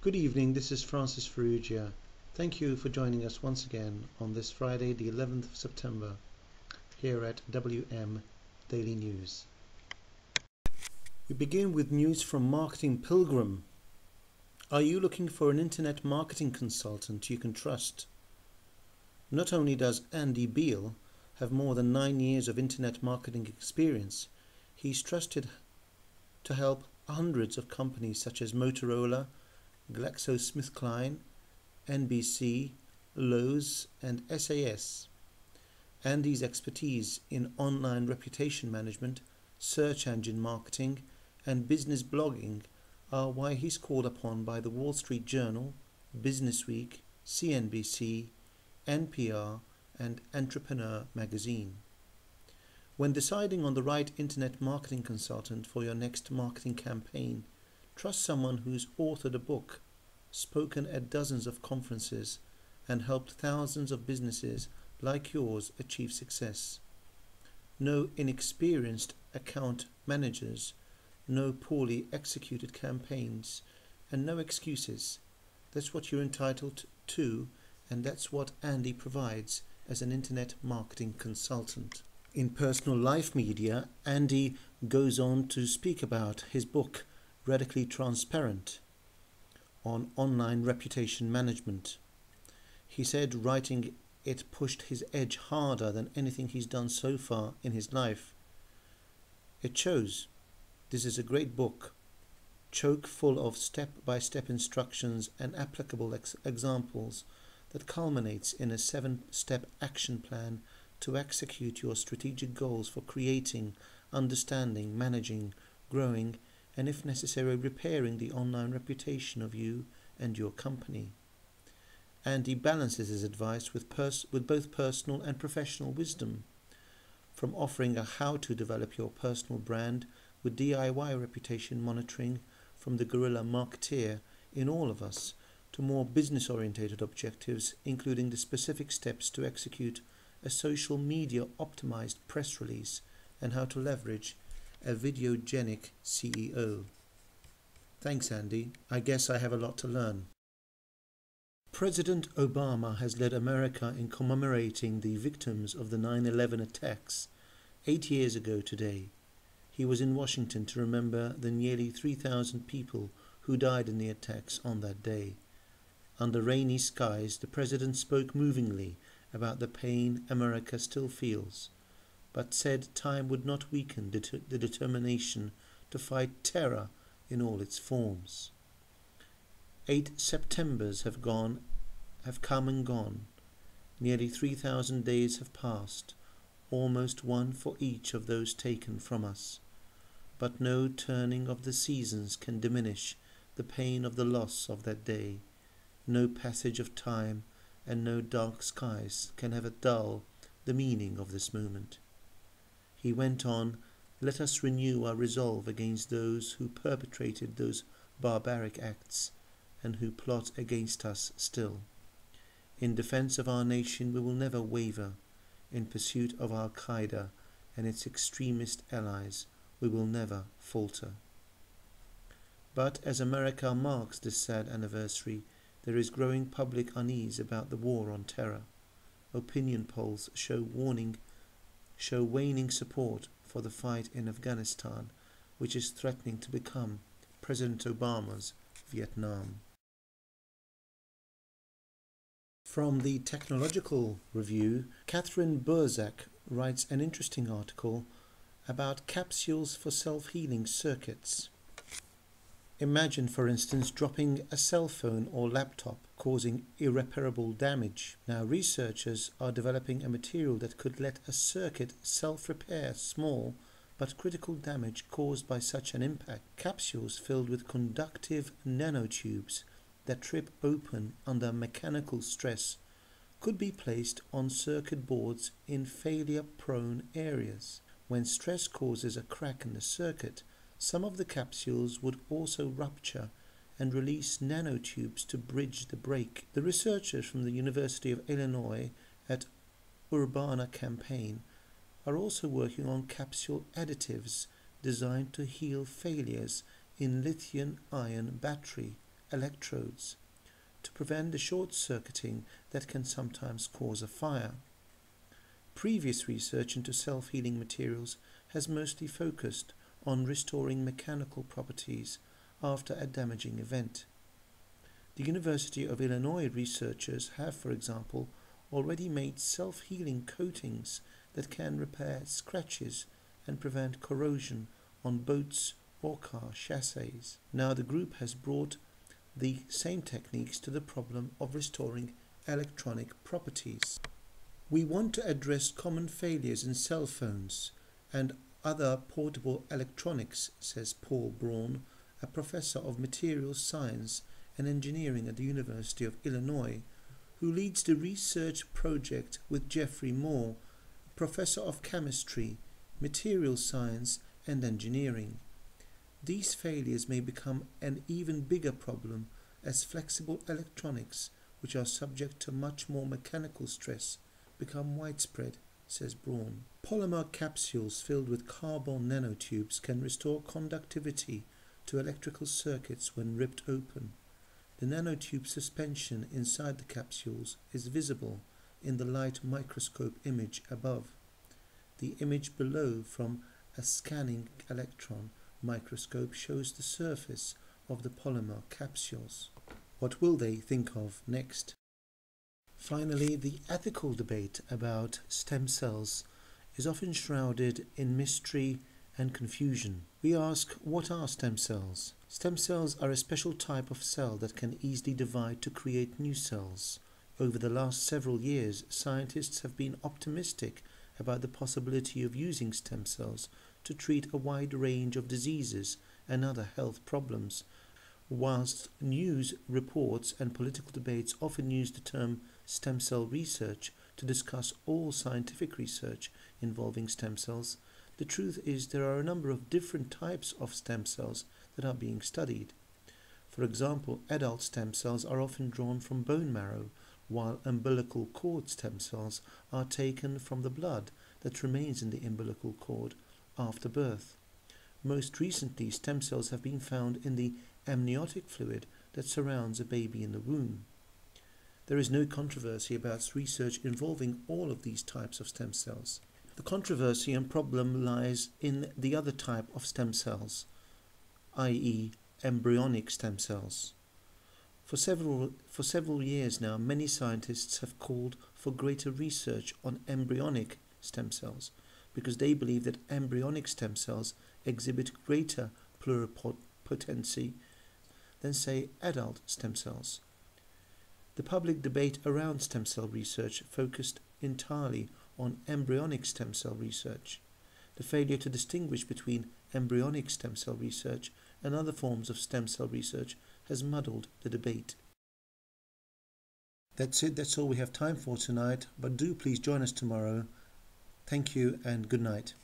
Good evening, this is Francis Ferrugia. Thank you for joining us once again on this Friday, the 11th of September, here at WM Daily News. We begin with news from Marketing Pilgrim. Are you looking for an internet marketing consultant you can trust? Not only does Andy Beale have more than 9 years of internet marketing experience, he's trusted to help hundreds of companies such as Motorola, GlaxoSmithKline, NBC, Lowe's and SAS. Andy's expertise in online reputation management, search engine marketing and business blogging are why he's called upon by the Wall Street Journal, Businessweek, CNBC, NPR and Entrepreneur magazine. When deciding on the right internet marketing consultant for your next marketing campaign, trust someone who's authored a book, spoken at dozens of conferences, and helped thousands of businesses like yours achieve success. No inexperienced account managers, no poorly executed campaigns, and no excuses. That's what you're entitled to, and that's what Andy provides as an internet marketing consultant. In personal life media, Andy goes on to speak about his book, Radically Transparent, on online reputation management. He said writing it pushed his edge harder than anything he's done so far in his life. It shows. This is a great book, chock full of step-by-step instructions and applicable examples that culminates in a 7-step action plan to execute your strategic goals for creating, understanding, managing, growing, and if necessary repairing the online reputation of you and your company. And he balances his advice with both personal and professional wisdom, from offering a how to develop your personal brand with DIY reputation monitoring from the guerrilla marketeer in all of us, to more business-oriented objectives, including the specific steps to execute a social media optimized press release and how to leverage a videogenic CEO. Thanks, Andy. I guess I have a lot to learn. President Obama has led America in commemorating the victims of the 9/11 attacks 8 years ago today. He was in Washington to remember the nearly 3,000 people who died in the attacks on that day. Under rainy skies, the president spoke movingly about the pain America still feels, but said time would not weaken the determination to fight terror in all its forms. 8 Septembers have come and gone. Nearly 3,000 days have passed, almost one for each of those taken from us. But no turning of the seasons can diminish the pain of the loss of that day. No passage of time and no dark skies can ever dull the meaning of this moment. He went on, let us renew our resolve against those who perpetrated those barbaric acts and who plot against us still. In defense of our nation we will never waver. In pursuit of Al-Qaeda and its extremist allies we will never falter. But as America marks this sad anniversary, there is growing public unease about the war on terror. Opinion polls show waning support for the fight in Afghanistan, which is threatening to become President Obama's Vietnam. From the Technological Review, Catherine Burzak writes an interesting article about capsules for self-healing circuits. Imagine, for instance, dropping a cell phone or laptop, causing irreparable damage. Now researchers are developing a material that could let a circuit self-repair small but critical damage caused by such an impact. Capsules filled with conductive nanotubes that trip open under mechanical stress could be placed on circuit boards in failure-prone areas. When stress causes a crack in the circuit, some of the capsules would also rupture and release nanotubes to bridge the break. The researchers from the University of Illinois at Urbana-Champaign are also working on capsule additives designed to heal failures in lithium-ion battery electrodes to prevent the short-circuiting that can sometimes cause a fire. Previous research into self-healing materials has mostly focused on restoring mechanical properties after a damaging event. The University of Illinois researchers have, for example, already made self-healing coatings that can repair scratches and prevent corrosion on boats or car chassis. Now the group has brought the same techniques to the problem of restoring electronic properties. We want to address common failures in cell phones and other portable electronics, says Paul Braun, a professor of materials science and engineering at the University of Illinois, who leads the research project with Jeffrey Moore, professor of chemistry, materials science and engineering. These failures may become an even bigger problem as flexible electronics, which are subject to much more mechanical stress, become widespread, says Braun. Polymer capsules filled with carbon nanotubes can restore conductivity to electrical circuits when ripped open. The nanotube suspension inside the capsules is visible in the light microscope image above. The image below from a scanning electron microscope shows the surface of the polymer capsules. What will they think of next? Finally, the ethical debate about stem cells is often shrouded in mystery and confusion. We ask, what are stem cells? Stem cells are a special type of cell that can easily divide to create new cells. Over the last several years, scientists have been optimistic about the possibility of using stem cells to treat a wide range of diseases and other health problems, whilst news reports and political debates often use the term stem cell research to discuss all scientific research involving stem cells. The truth is there are a number of different types of stem cells that are being studied. For example, adult stem cells are often drawn from bone marrow, while umbilical cord stem cells are taken from the blood that remains in the umbilical cord after birth. Most recently, stem cells have been found in the amniotic fluid that surrounds a baby in the womb. There is no controversy about research involving all of these types of stem cells. The controversy and problem lies in the other type of stem cells, i.e. embryonic stem cells. For several years now, many scientists have called for greater research on embryonic stem cells because they believe that embryonic stem cells exhibit greater pluripotency than, say, adult stem cells. The public debate around stem cell research focused entirely on embryonic stem cell research. The failure to distinguish between embryonic stem cell research and other forms of stem cell research has muddled the debate. That's it, that's all we have time for tonight, but do please join us tomorrow. Thank you and good night.